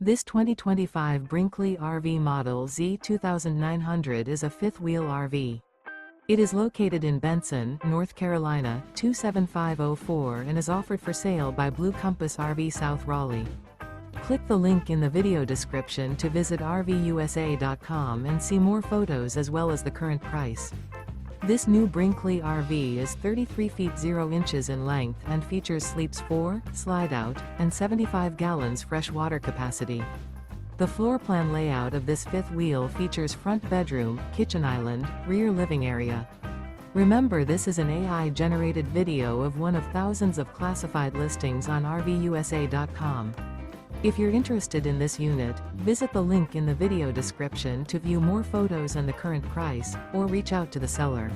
This 2025 Brinkley RV Model Z 2900 is a fifth-wheel RV. It is located in Benson, North Carolina, 27504 and is offered for sale by Blue Compass RV South Raleigh. Click the link in the video description to visit RVUSA.com and see more photos as well as the current price. This new Brinkley RV is 33 feet 0 inches in length and features sleeps 4, slide-out, and 75 gallons fresh water capacity. The floor plan layout of this fifth wheel features front bedroom, kitchen island, rear living area. Remember, this is an AI-generated video of one of thousands of classified listings on RVUSA.com. If you're interested in this unit, visit the link in the video description to view more photos and the current price, or reach out to the seller.